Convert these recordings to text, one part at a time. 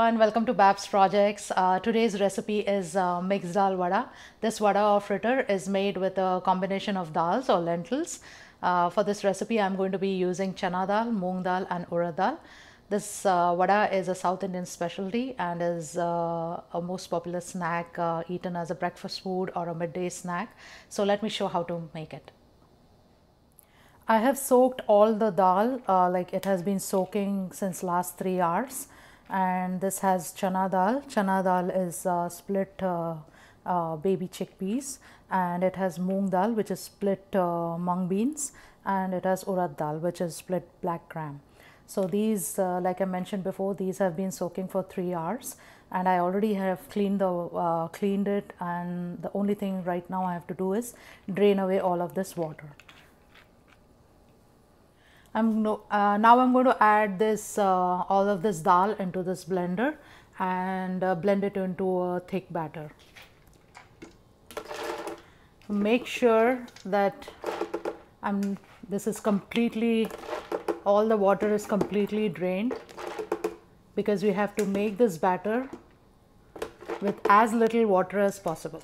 everyone, welcome to Babs Projects. Today's recipe is mixed dal vada. This vada or fritter is made with a combination of dals or lentils. For this recipe, I'm going to be using chana dal, moong dal and urad dal. This vada is a South Indian specialty and is a most popular snack eaten as a breakfast food or a midday snack. So let me show how to make it. I have soaked all the dal, like it has been soaking since last 3 hours, and this has chana dal. Chana dal is split baby chickpeas, and it has moong dal, which is split mung beans, and it has urad dal, which is split black gram. So these, like I mentioned before, these have been soaking for 3 hours, and I already have cleaned it, and the only thing right now I have to do is drain away all of this water. Now I'm going to add this all of this dal into this blender and blend it into a thick batter. Make sure that this is completely, all the water is completely drained, because we have to make this batter with as little water as possible.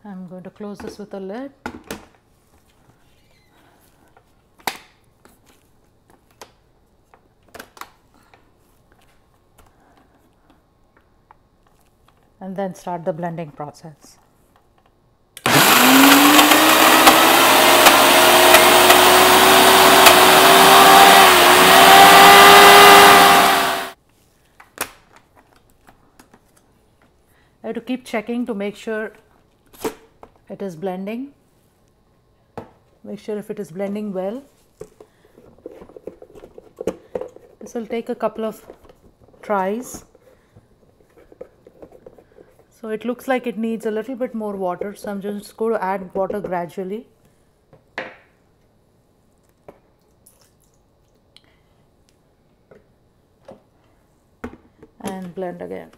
I'm going to close this with a lid. And then start the blending process. I have to keep checking to make sure it is blending. Make sure if it is blending well. This will take a couple of tries. So it looks like it needs a little bit more water, so I'm just going to add water gradually. And blend again.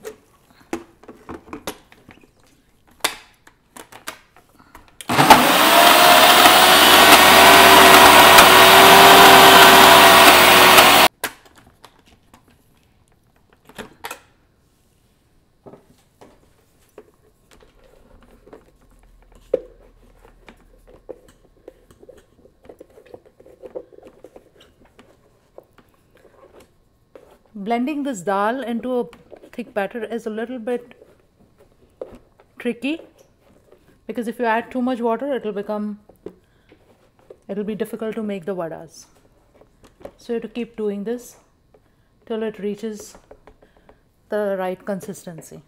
Blending this dal into a thick batter is a little bit tricky, because if you add too much water, it'll be difficult to make the vadas. So you have to keep doing this till it reaches the right consistency.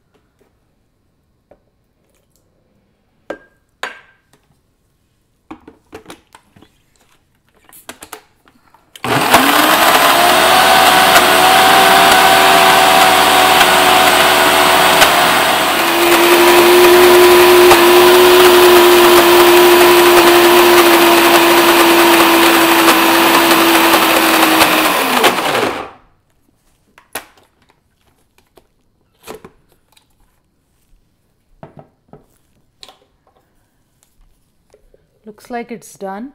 Looks like it's done.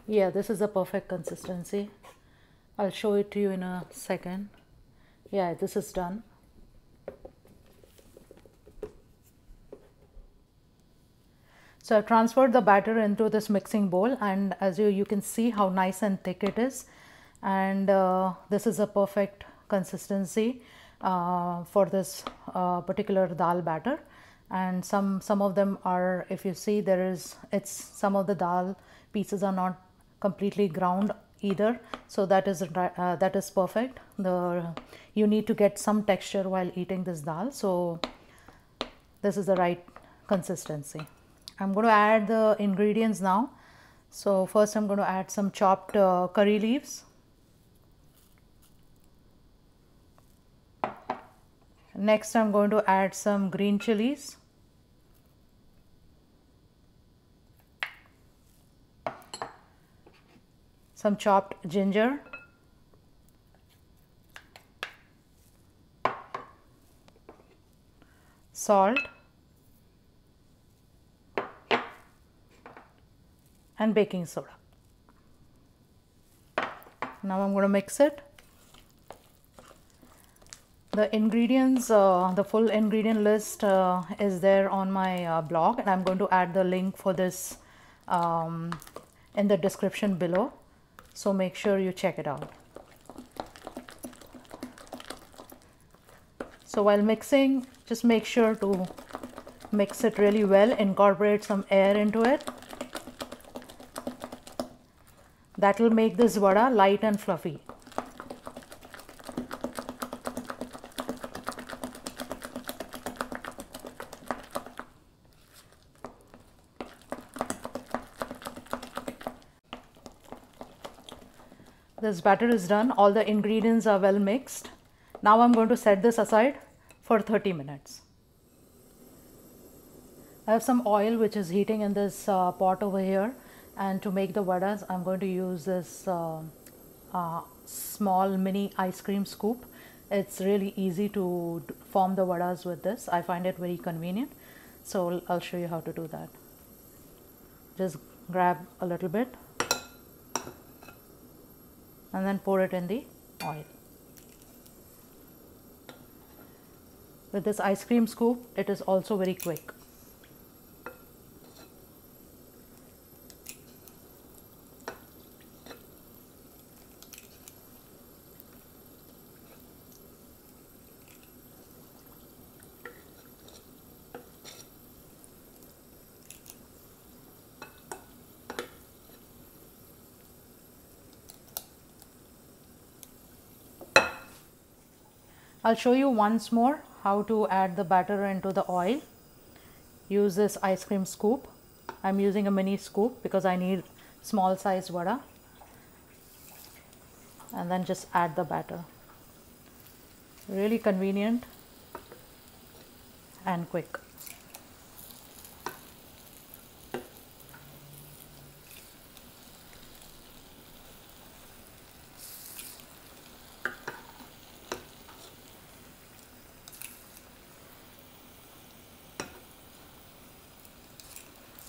Yeah, this is a perfect consistency. I'll show it to you in a second. Yeah, this is done. So I've transferred the batter into this mixing bowl, and as you can see how nice and thick it is, and this is a perfect consistency for this particular dal batter. And some of them are, if you see, some of the dal pieces are not completely ground either, so that is perfect. You need to get some texture while eating this dal, so this is the right consistency. I'm going to add the ingredients now. So first I'm going to add some chopped curry leaves. Next I'm going to add some green chilies. Some chopped ginger. Salt. And baking soda. Now I'm going to mix it. The ingredients, the full ingredient list is there on my blog, and I'm going to add the link for this in the description below. So make sure you check it out. So while mixing, just make sure to mix it really well, incorporate some air into it. That will make this vada light and fluffy. This batter is done. All the ingredients are well mixed. Now I'm going to set this aside for 30 minutes. I have some oil which is heating in this pot over here, and to make the vadas I'm going to use this small mini ice cream scoop. It's really easy to form the vadas with this. I find it very convenient, so I'll show you how to do that. Just grab a little bit and then pour it in the oil. With this ice cream scoop, it is also very quick. I'll show you once more how to add the batter into the oil. Use this ice cream scoop. I'm using a mini scoop because I need small size vada. And then just add the batter. Really convenient and quick.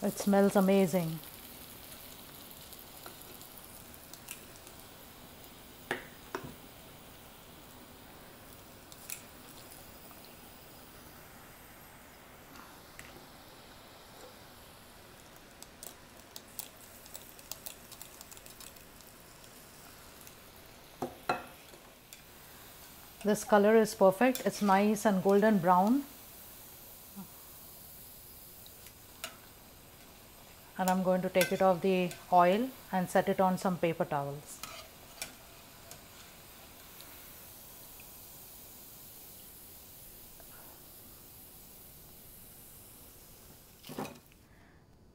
It smells amazing. This color is perfect. It's nice and golden brown. And I'm going to take it off the oil and set it on some paper towels.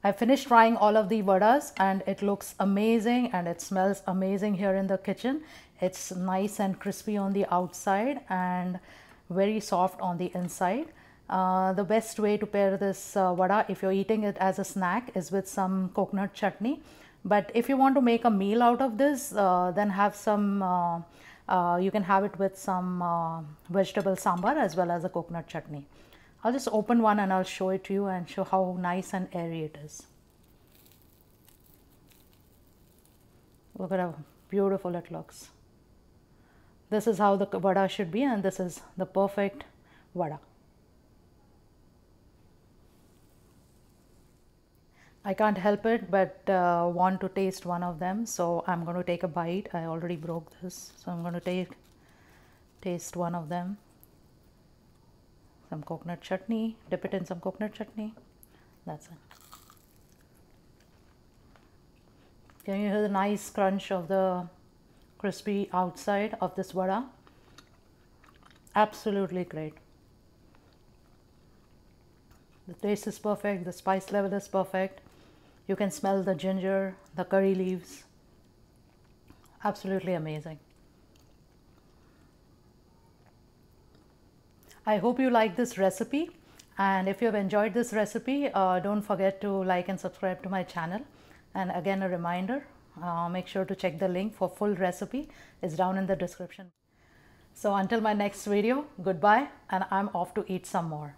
I finished frying all of the vadas and it looks amazing and it smells amazing here in the kitchen. It's nice and crispy on the outside and very soft on the inside. The best way to pair this vada if you're eating it as a snack is with some coconut chutney. But if you want to make a meal out of this, then have some, you can have it with some vegetable sambar as well as a coconut chutney. I'll just open one and I'll show it to you and show how nice and airy it is. Look at how beautiful it looks. This is how the vada should be, and this is the perfect vada. I can't help it but want to taste one of them, so I'm going to take a bite. I already broke this, so I'm going to taste one of them. Some coconut chutney, dip it in some coconut chutney. That's it. Can you hear the nice crunch of the crispy outside of this vada? Absolutely great. The taste is perfect, the spice level is perfect. You can smell the ginger, the curry leaves. Absolutely amazing. I hope you like this recipe, and if you have enjoyed this recipe, don't forget to like and subscribe to my channel. And again, a reminder, make sure to check the link for full recipe. It's down in the description. So until my next video, goodbye, and I'm off to eat some more.